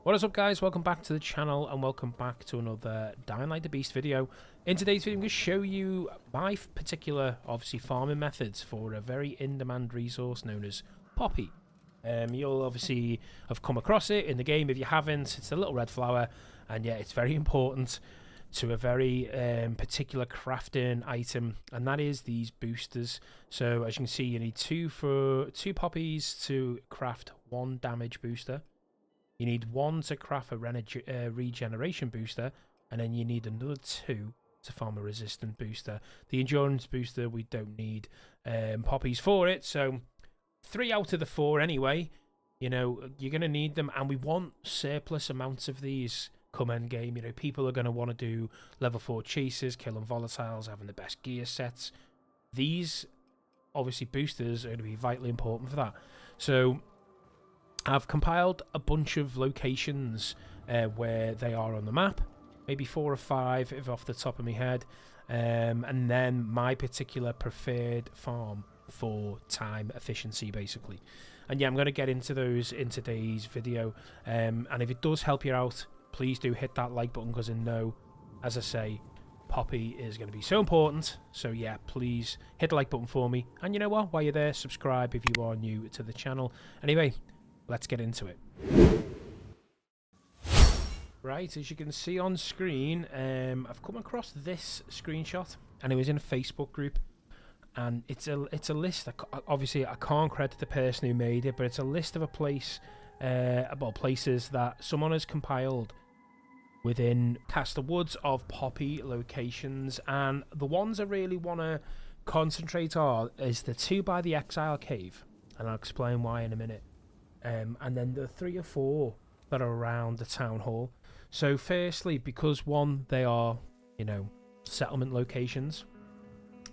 What is up, guys? Welcome back to the channel and welcome back to another Dying Like the Beast video. In today's video I'm going to show you my particular obviously farming methods for a very in-demand resource known as poppy. You'll obviously have come across it in the game. If you haven't, it's a little red flower, and yeah, it's very important to a very particular crafting item, and that is these boosters. So as you can see, you need two poppies to craft one damage booster. You need one to craft a regeneration booster, and then you need another two to farm a resistant booster. The endurance booster, we don't need poppies for it, so 3 out of the 4 anyway. You know, you're going to need them, and we want surplus amounts of these come end game. You know, people are going to want to do level 4 chases, killing volatiles, having the best gear sets. These, obviously, boosters are going to be vitally important for that. So I've compiled a bunch of locations where they are on the map, maybe 4 or 5 if off the top of my head, and then my particular preferred farm for time efficiency, basically. And yeah, I'm going to get into those in today's video, and if it does help you out, please do hit that like button, because I know, as I say, poppy is going to be so important. So yeah, please hit the like button for me, and you know what, while you're there, subscribe if you are new to the channel. Anyway, let's get into it. Right, as you can see on screen, I've come across this screenshot, and it was in a Facebook group, and it's a list. Obviously, I can't credit the person who made it, but it's a list of a place, about places that someone has compiled within Castor Woods of poppy locations, and the ones I really want to concentrate on is the 2 by the Exile Cave, and I'll explain why in a minute. And then the 3 or 4 that are around the town hall. So firstly, because one, they are, you know, settlement locations.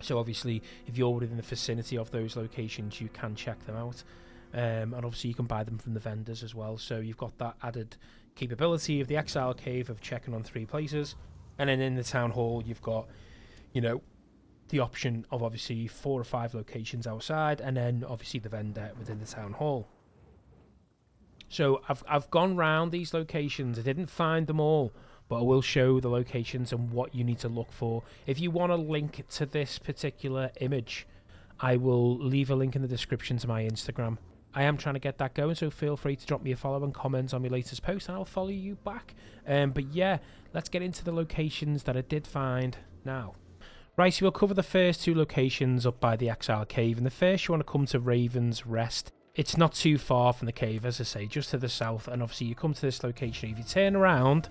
So obviously, if you're within the vicinity of those locations, you can check them out. And obviously you can buy them from the vendors as well. So you've got that added capability of the Exile Cave of checking on 3 places. And then in the town hall, you've got, you know, the option of obviously 4 or 5 locations outside, and then obviously the vendor within the town hall. So I've gone round these locations. I didn't find them all, but I will show the locations and what you need to look for. If you want a link to this particular image, I will leave a link in the description to my Instagram. I am trying to get that going, so feel free to drop me a follow and comment on my latest post, and I'll follow you back. But yeah, let's get into the locations that I did find now. Right, so we'll cover the first 2 locations up by the Exile Cave, and the first you want to come to Raven's Rest. It's not too far from the cave, as I say, just to the south, and obviously you come to this location. If you turn around,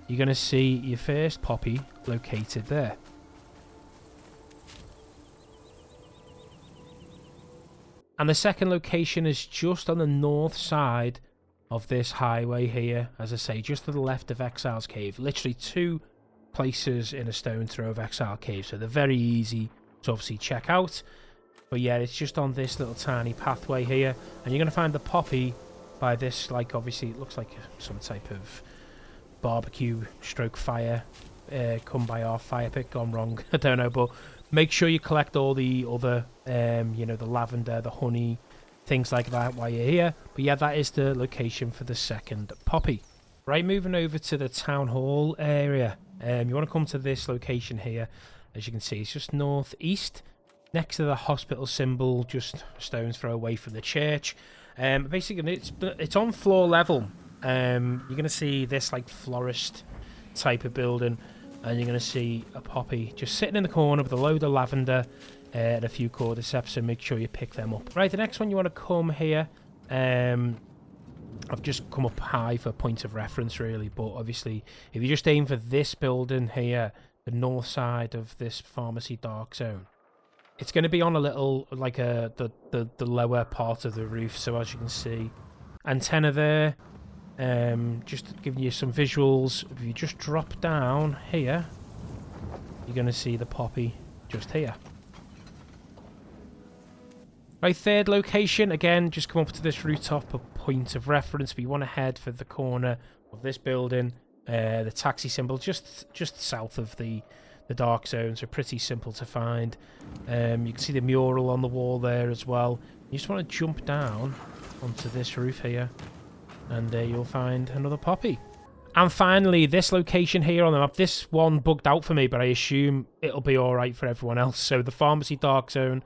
you're going to see your first poppy located there. And the second location is just on the north side of this highway here, as I say, just to the left of Exile's Cave. Literally 2 places in a stone throw of Exile Cave, so they're very easy to obviously check out. But yeah, it's just on this little tiny pathway here, and you're going to find the poppy by this, like, obviously it looks like some type of barbecue stroke fire, come by our fire pit, gone wrong, I don't know, but make sure you collect all the other, you know, the lavender, the honey, things like that while you're here. But yeah, that is the location for the second poppy. Right, moving over to the town hall area, you want to come to this location here. As you can see, it's just northeast, next to the hospital symbol, just a stone's throw away from the church. Basically, it's on floor level. You're going to see this like florist type of building, and you're going to see a poppy just sitting in the corner with a load of lavender and a few cordyceps, so make sure you pick them up. Right, the next one you want to come here. I've just come up high for point of reference, really, but obviously, if you just aim for this building here, the north side of this pharmacy dark zone, it's going to be on a little, like the lower part of the roof. So as you can see, antenna there. Just giving you some visuals. If you just drop down here, you're going to see the poppy just here. Right, third location. Again, just come up to this rooftop, a point of reference. But you want to head for the corner of this building. The taxi symbol just south of the dark zone, so pretty simple to find. You can see the mural on the wall there as well. You just want to jump down onto this roof here. and you'll find another poppy. And finally, this location here on the map, this one bugged out for me, but I assume it'll be alright for everyone else. So the Pharmacy Dark Zone,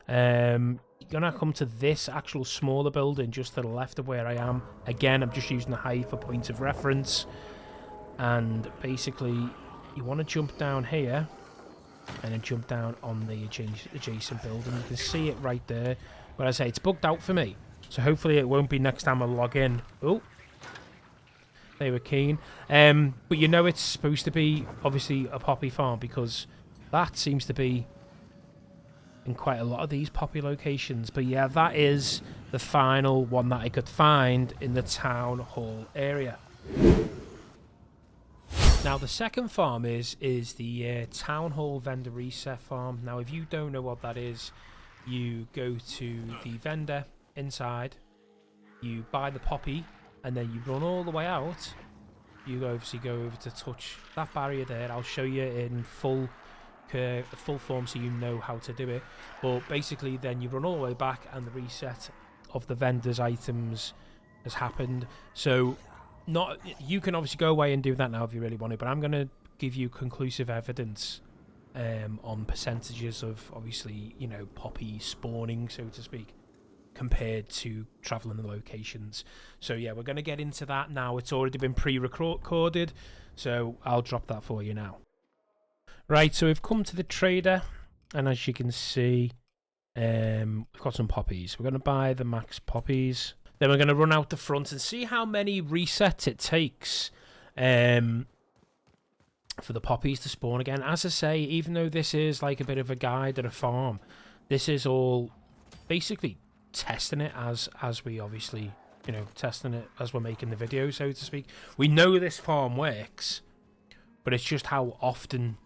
you're going to come to this actual smaller building just to the left of where I am. Again, I'm just using the height for point of reference. And basically, you want to jump down here, and then jump down on the adjacent building. You can see it right there. But I say, it's bugged out for me. So hopefully it won't be next time I log in. Oh. They were keen. But you know it's supposed to be, obviously, a poppy farm, because that seems to be in quite a lot of these poppy locations. But yeah, that is the final one that I could find in the town hall area. Now, the second farm is the town hall vendor reset farm. Now, if you don't know what that is, you go to the vendor inside, you buy the poppy, and then you run all the way out. You obviously go over to touch that barrier there. I'll show you in full form so you know how to do it. But basically then you run all the way back and the reset of the vendor's items has happened. So you can obviously go away and do that now if you really want to, but I'm going to give you conclusive evidence on percentages of, obviously, you know, poppy spawning, so to speak, compared to traveling the locations. So yeah, we're going to get into that now. It's already been pre-recorded, so I'll drop that for you now. Right, so we've come to the trader, and as you can see, we've got some poppies. We're going to buy the max poppies. Then we're going to run out the front and see how many resets it takes for the poppies to spawn again. As I say, even though this is like a bit of a guide at a farm, this is all basically testing it as we obviously, you know, testing it as we're making the video, so to speak. We know this farm works, but it's just how often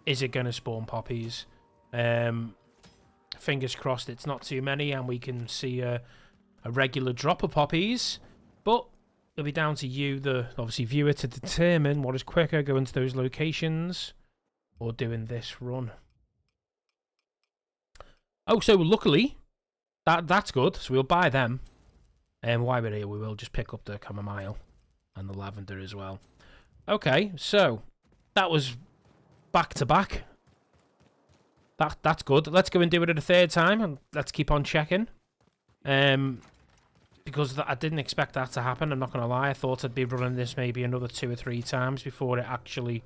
is it going to spawn poppies. Fingers crossed it's not too many and we can see a regular drop of poppies, but it'll be down to you, the obviously viewer, to determine what is quicker, going to those locations or doing this run. Oh, so luckily that's good, so we'll buy them. And while we're here, we will just pick up the chamomile and the lavender as well. Okay, so that was back to back. That's good. Let's go and do it a third time, and let's keep on checking. Because I didn't expect that to happen, I'm not going to lie. I thought I'd be running this maybe another 2 or 3 times before it actually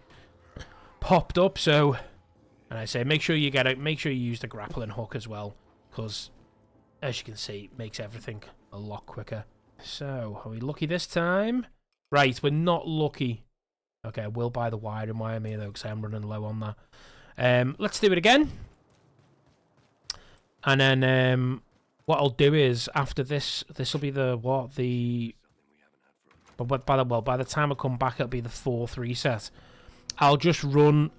popped up. So, and I say, make sure you get it. Make sure you use the grappling hook as well, because as you can see, it makes everything a lot quicker. So, are we lucky this time? Right, we're not lucky. Okay, I will buy the wiring wire here, though, because I'm running low on that. Let's do it again. And then what I'll do is, after this will be the by the time I come back, it'll be the 4th reset. I'll just run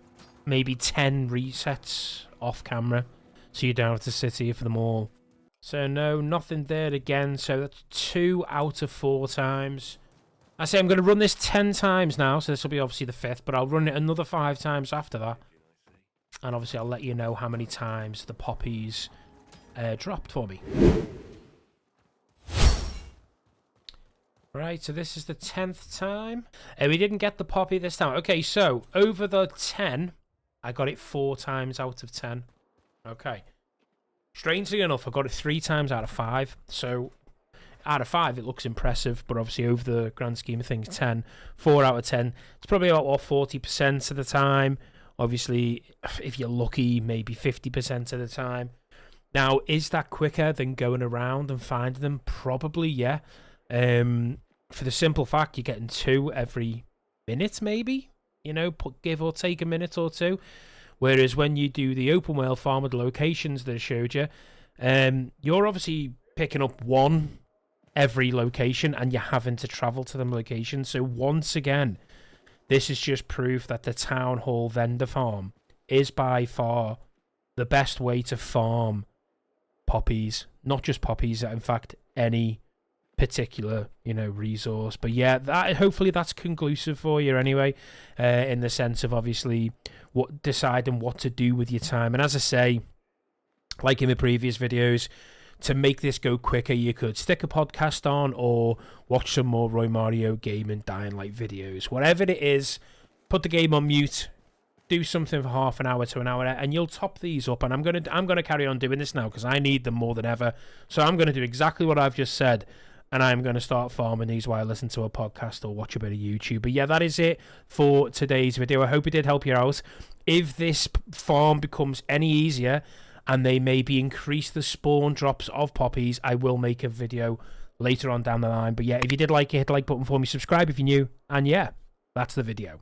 maybe 10 resets off camera, so you don't have to sit here for them all. So no, nothing there again. So that's 2 out of 4 times. I say I'm going to run this 10 times now, so this will be obviously the 5th, but I'll run it another 5 times after that. And obviously I'll let you know how many times the poppies dropped for me. Right, so this is the 10th time. We didn't get the poppy this time. Okay, so over the 10, I got it 4 times out of 10. Okay. Strangely enough, I got it 3 times out of 5. So out of 5, it looks impressive, but obviously over the grand scheme of things, 10, 4 out of 10. It's probably about, what, 40% of the time. Obviously, if you're lucky, maybe 50% of the time. Now, is that quicker than going around and finding them? Probably, yeah. For the simple fact, you're getting 2 every minute, maybe. You know, give or take a minute or 2. Whereas when you do the open world farm with the locations that I showed you, you're obviously picking up 1 every location and you're having to travel to them locations. So once again, this is just proof that the Town Hall vendor farm is by far the best way to farm poppies. Not just poppies, in fact, any particular, you know, resource. But yeah, hopefully that's conclusive for you anyway, in the sense of obviously deciding what to do with your time. And as I say, like in the previous videos, to make this go quicker, you could stick a podcast on or watch some more Roy Mario Game and Dying Light videos. Whatever it is, put the game on mute, do something for half an hour to an hour, and you'll top these up. And I'm gonna carry on doing this now because I need them more than ever. So I'm gonna do exactly what I've just said, and I'm gonna start farming these while I listen to a podcast or watch a bit of YouTube. But yeah, that is it for today's video. I hope it did help you out. If this farm becomes any easier and they maybe increase the spawn drops of poppies, I will make a video later on down the line. But yeah, if you did like it, hit the like button for me, subscribe if you're new, and yeah, that's the video.